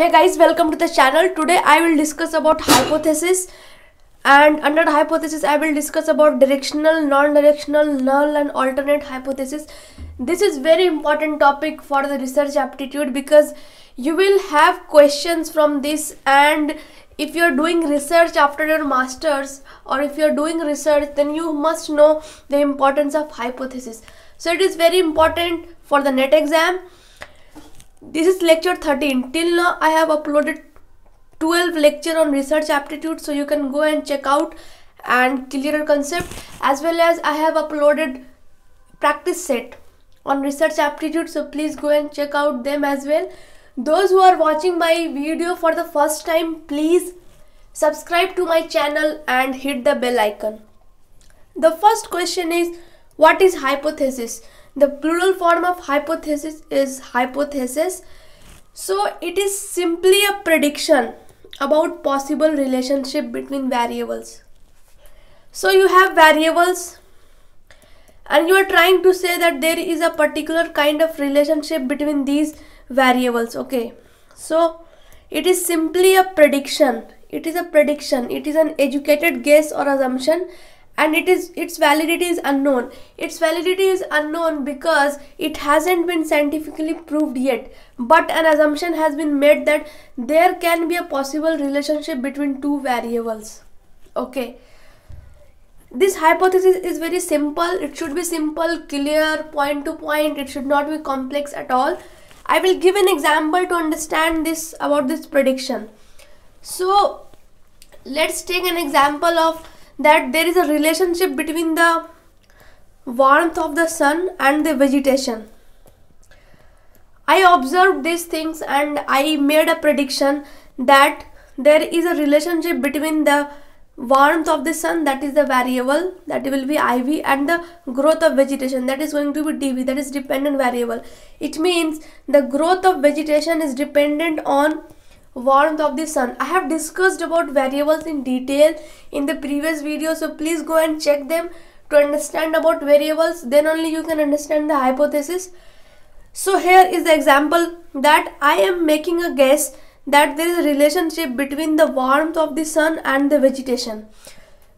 Hey guys, welcome to the channel. Today I will discuss about hypothesis, and under the hypothesis I will discuss about directional, non-directional, null and alternate hypothesis. This is very important topic for the research aptitude because you will have questions from this, and if you are doing research after your masters or if you are doing research, then you must know the importance of hypothesis. So it is very important for the NET exam. This is lecture 13. Till now I have uploaded 12 lecture on research aptitude, so you can go and check out and clear your concept, as well as I have uploaded practice set on research aptitude, so please go and check out them as well. Those who are watching my video for the first time, please subscribe to my channel and hit the bell icon. The first question is, what is hypothesis? The plural form of hypothesis is hypothesis. So it is simply a prediction about possible relationship between variables. So you have variables and you are trying to say that there is a particular kind of relationship between these variables. Okay, so it is simply a prediction. It is a prediction. It is an educated guess or assumption, and its validity is unknown. Its validity is unknown because it hasn't been scientifically proved yet, but an assumption has been made that there can be a possible relationship between two variables. Okay, this hypothesis is very simple. It should be simple, clear, point to point. It should not be complex at all. I will give an example to understand this about this prediction. So let's take an example of that there is a relationship between the warmth of the sun and the vegetation. I observed these things and I made a prediction that there is a relationship between the warmth of the sun, that is the variable, that will be IV, and the growth of vegetation, that is going to be dV, that is dependent variable. It means the growth of vegetation is dependent on warmth of the sun. I have discussed about variables in detail in the previous video, so please go and check them to understand about variables. Then only you can understand the hypothesis. So here is the example that I am making a guess that there is a relationship between the warmth of the sun and the vegetation,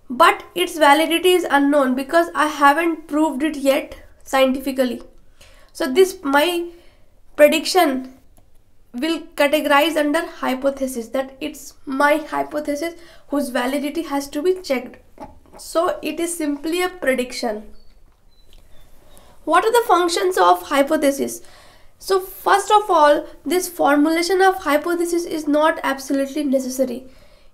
but its validity is unknown because I haven't proved it yet scientifically. So this my prediction will categorize under hypothesis, that it's my hypothesis whose validity has to be checked. So it is simply a prediction. What are the functions of hypothesis? So first of all, this formulation of hypothesis is not absolutely necessary.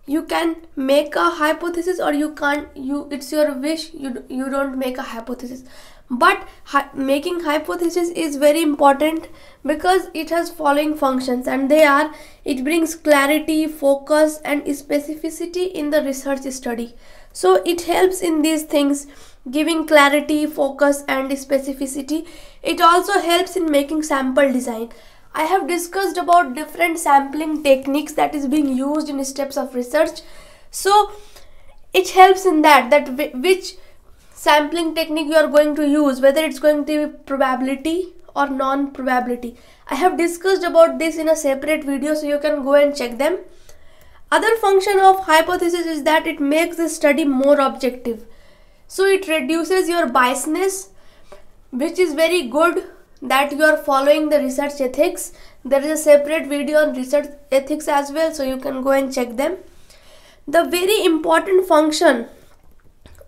You can make a hypothesis or you can't. It's your wish. You don't make a hypothesis. But making hypothesis is very important because it has following functions, and they are: it brings clarity, focus and specificity in the research study. So it helps in these things, giving clarity, focus and specificity. It also helps in making sample design. I have discussed about different sampling techniques that is being used in steps of research. So it helps in that which sampling technique you are going to use, whether it's going to be probability or non-probability. I have discussed about this in a separate video, so you can go and check them. Other function of hypothesis is that it makes the study more objective. So it reduces your biasness, which is very good that you are following the research ethics. There is a separate video on research ethics as well, so you can go and check them. The very important function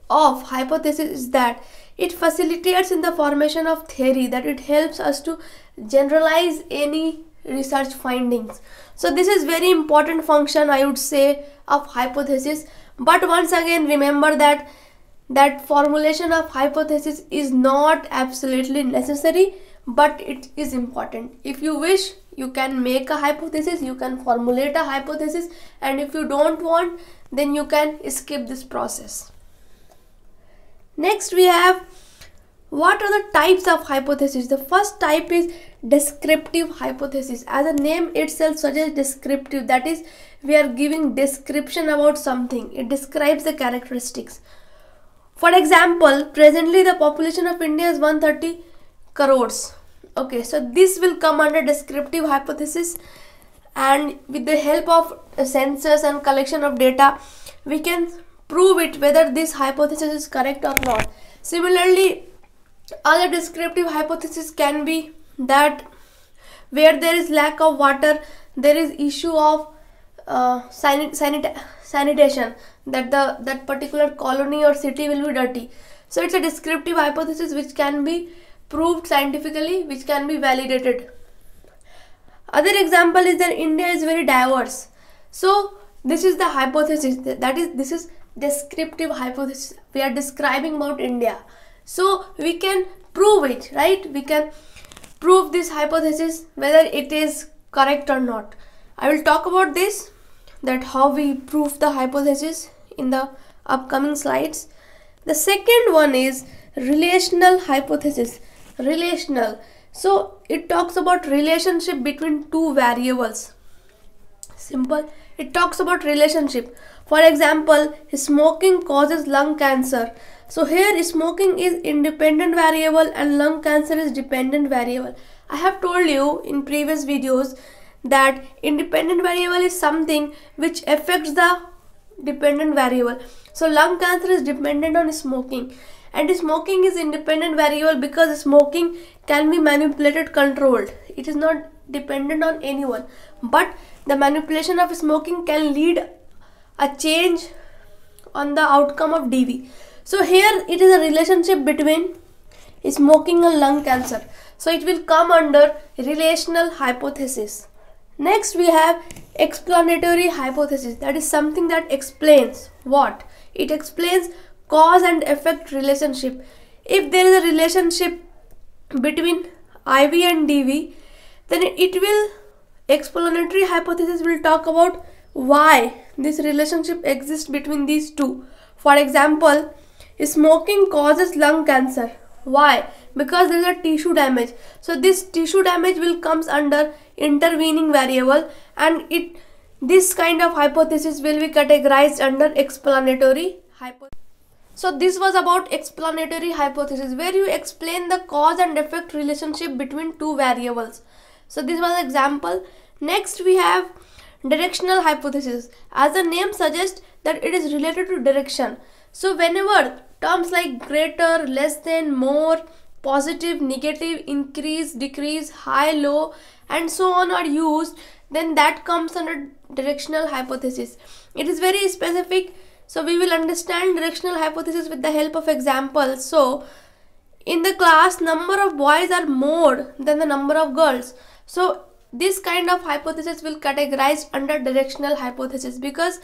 of hypothesis is that it facilitates in the formation of theory, that it helps us to generalize any research findings. So this is very important function, I would say, of hypothesis. But once again, remember that formulation of hypothesis is not absolutely necessary, but it is important. If you wish, you can make a hypothesis, you can formulate a hypothesis, and if you don't want, then you can skip this process. Next we have, what are the types of hypothesis? The first type is descriptive hypothesis. As the name itself suggests, descriptive, that is, we are giving description about something. It describes the characteristics. For example, presently the population of India is 130 crores. Okay, so this will come under descriptive hypothesis. and with the help of sensors and collection of data, we can prove it whether this hypothesis is correct or not. Similarly, other descriptive hypothesis can be that where there is lack of water, there is issue of sanitation, that particular colony or city will be dirty. So it's a descriptive hypothesis which can be proved scientifically, which can be validated. Other example is that India is very diverse. So this is the hypothesis, this is descriptive hypothesis. We are describing about India. So we can prove it, right? We can prove this hypothesis whether it is correct or not. I will talk about this, that how we prove the hypothesis in the upcoming slides. The second one is relational hypothesis. Relational. So it talks about relationship between two variables. Simple. It talks about relationship. For example, smoking causes lung cancer. So here smoking is independent variable and lung cancer is dependent variable. I have told you in previous videos that independent variable is something which affects the dependent variable. So lung cancer is dependent on smoking, and smoking is independent variable because smoking can be manipulated, controlled. It is not dependent on anyone, but the manipulation of smoking can lead a change on the outcome of DV. So here it is a relationship between smoking and lung cancer. So it will come under relational hypothesis. Next we have explanatory hypothesis. That is something that explains what? It explains cause and effect relationship. If there is a relationship between IV and DV, then explanatory hypothesis will talk about why this relationship exists between these two. For example, smoking causes lung cancer. Why? Because there is a tissue damage. So this tissue damage will comes under intervening variable, and this kind of hypothesis will be categorized under explanatory hypothesis. So this was about explanatory hypothesis, where you explain the cause and effect relationship between two variables. So this was an example. Next we have directional hypothesis. As the name suggests that it is related to direction. So whenever terms like greater, less than, more, positive, negative, increase, decrease, high, low, and so on are used, then that comes under directional hypothesis. It is very specific, so we will understand directional hypothesis with the help of examples. So in the class, number of boys are more than the number of girls. So this kind of hypothesis will categorize under directional hypothesis, because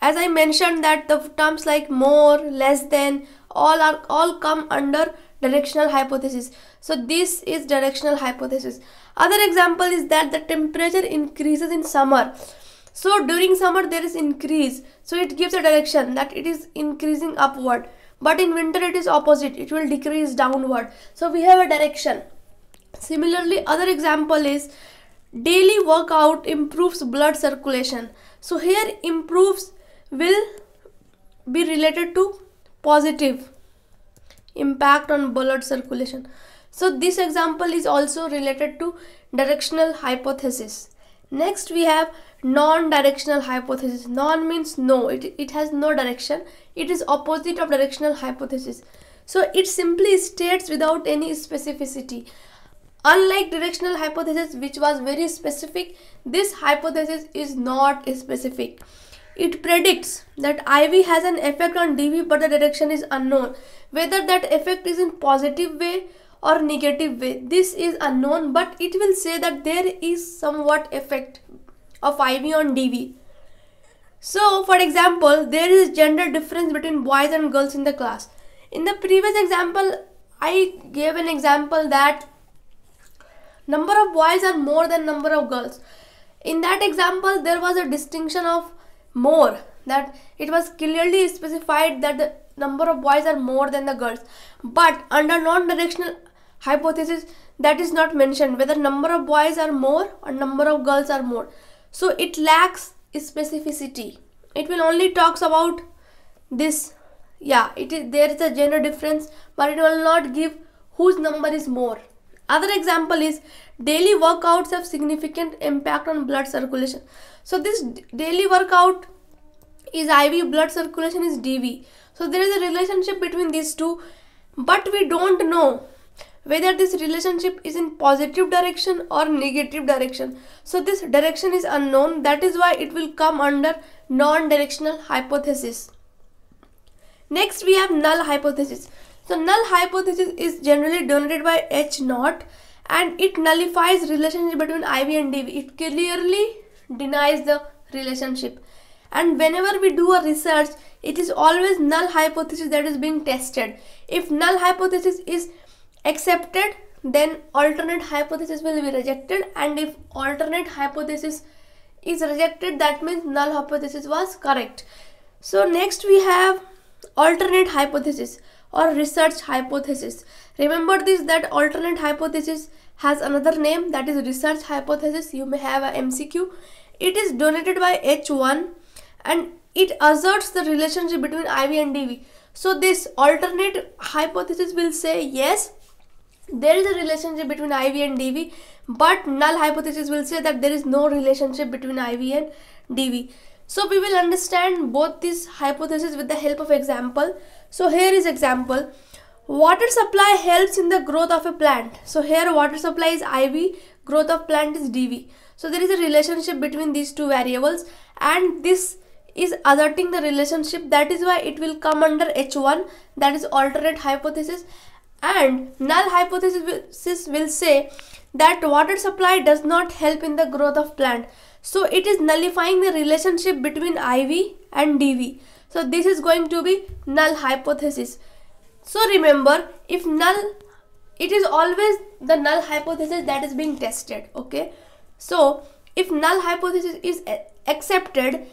as I mentioned that the terms like more, less than, all come under directional hypothesis. So this is directional hypothesis. Other example is that the temperature increases in summer. So during summer there is increase. So it gives a direction that it is increasing upward. But in winter it is opposite. It will decrease downward. So we have a direction. Similarly, other example is daily workout improves blood circulation. So here improves will be related to positive impact on blood circulation. So this example is also related to directional hypothesis. Next we have non-directional hypothesis. Non means no, it has no direction. It is opposite of directional hypothesis. So it simply states without any specificity. Unlike directional hypothesis, which was very specific, this hypothesis is not specific. It predicts that IV has an effect on DV, but the direction is unknown. Whether that effect is in positive way or negative way, this is unknown, but it will say that there is somewhat effect of IV on DV. So for example, there is gender difference between boys and girls in the class. In the previous example, I gave an example that number of boys are more than number of girls. In that example, there was a distinction of more, that it was clearly specified that the number of boys are more than the girls. But under non-directional hypothesis, that is not mentioned, whether number of boys are more or number of girls are more. So it lacks specificity. It will only talks about this. Yeah, there is a gender difference, but it will not give whose number is more. Other example is daily workouts have significant impact on blood circulation. So this daily workout is IV, blood circulation is DV. So there is a relationship between these two, but we don't know whether this relationship is in positive direction or negative direction. So this direction is unknown. That is why it will come under non-directional hypothesis. Next we have null hypothesis. So null hypothesis is generally denoted by H0 and it nullifies relationship between IV and DV. It clearly denies the relationship. And whenever we do a research, it is always null hypothesis that is being tested. If null hypothesis is accepted, then alternate hypothesis will be rejected, and if alternate hypothesis is rejected, that means null hypothesis was correct. So next we have alternate hypothesis or research hypothesis. Remember this, that alternate hypothesis has another name, that is research hypothesis. You may have a MCQ. It is donated by H1 and it asserts the relationship between IV and DV. So this alternate hypothesis will say yes, there is a relationship between IV and DV, but null hypothesis will say that there is no relationship between IV and DV. So we will understand both these hypotheses with the help of example. So here is example. Water supply helps in the growth of a plant. So here water supply is IV, growth of plant is DV. So there is a relationship between these two variables and this is asserting the relationship. That is why it will come under H1, that is alternate hypothesis. And null hypothesis will say that water supply does not help in the growth of plant. So it is nullifying the relationship between IV and DV. So this is going to be null hypothesis. So remember, if null, it is always the null hypothesis that is being tested. Okay. So if null hypothesis is accepted,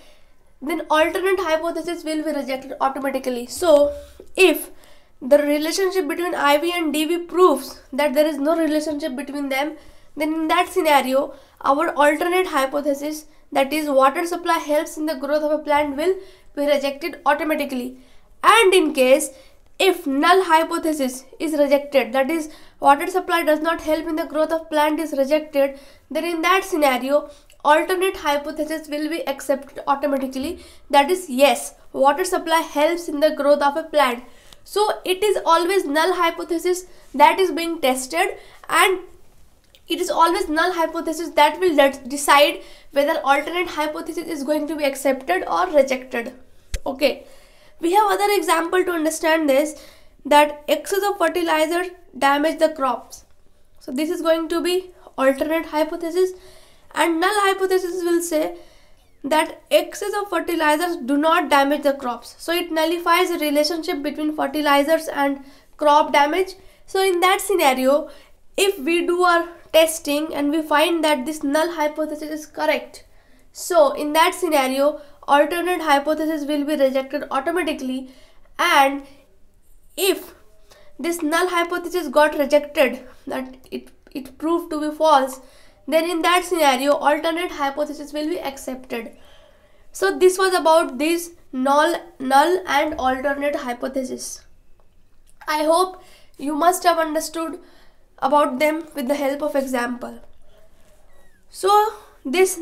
then alternate hypothesis will be rejected automatically. So if the relationship between IV and DV proves that there is no relationship between them, then in that scenario, our alternate hypothesis, that is water supply helps in the growth of a plant, will be rejected automatically. And in case if null hypothesis is rejected, that is water supply does not help in the growth of plant is rejected, then in that scenario, alternate hypothesis will be accepted automatically. That is yes, water supply helps in the growth of a plant. So it is always null hypothesis that is being tested, and it is always null hypothesis that will decide whether alternate hypothesis is going to be accepted or rejected. Okay, we have other example to understand this, that excess of fertilizer damage the crops. So this is going to be alternate hypothesis, and null hypothesis will say that excess of fertilizers do not damage the crops. So it nullifies the relationship between fertilizers and crop damage. So in that scenario, if we do our testing and we find that this null hypothesis is correct, so in that scenario, alternate hypothesis will be rejected automatically. And if this null hypothesis got rejected, that it proved to be false, then in that scenario, alternate hypothesis will be accepted. So this was about this null and alternate hypothesis. I hope you must have understood about them with the help of example. So this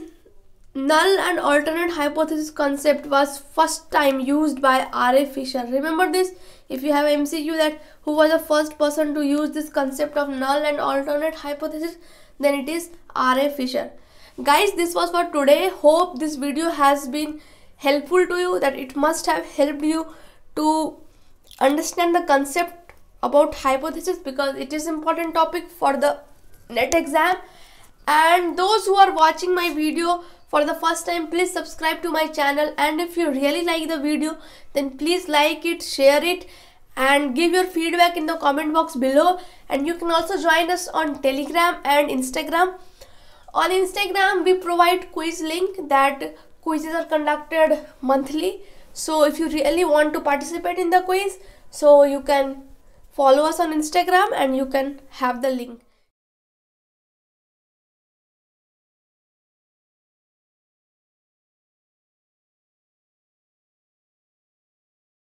null and alternate hypothesis concept was first time used by R.A. Fisher. Remember this, if you have MCQ that who was the first person to use this concept of null and alternate hypothesis, then it is R.A. Fisher. Guys, this was for today. Hope this video has been helpful to you, that it must have helped you to understand the concept about hypothesis, because it is important topic for the NET exam. And those who are watching my video for the first time, please subscribe to my channel, and if you really like the video, then please like it, share it, and give your feedback in the comment box below. And you can also join us on Telegram and Instagram. On Instagram, we provide quiz link, that quizzes are conducted monthly. So if you really want to participate in the quiz, so you can follow us on Instagram and you can have the link.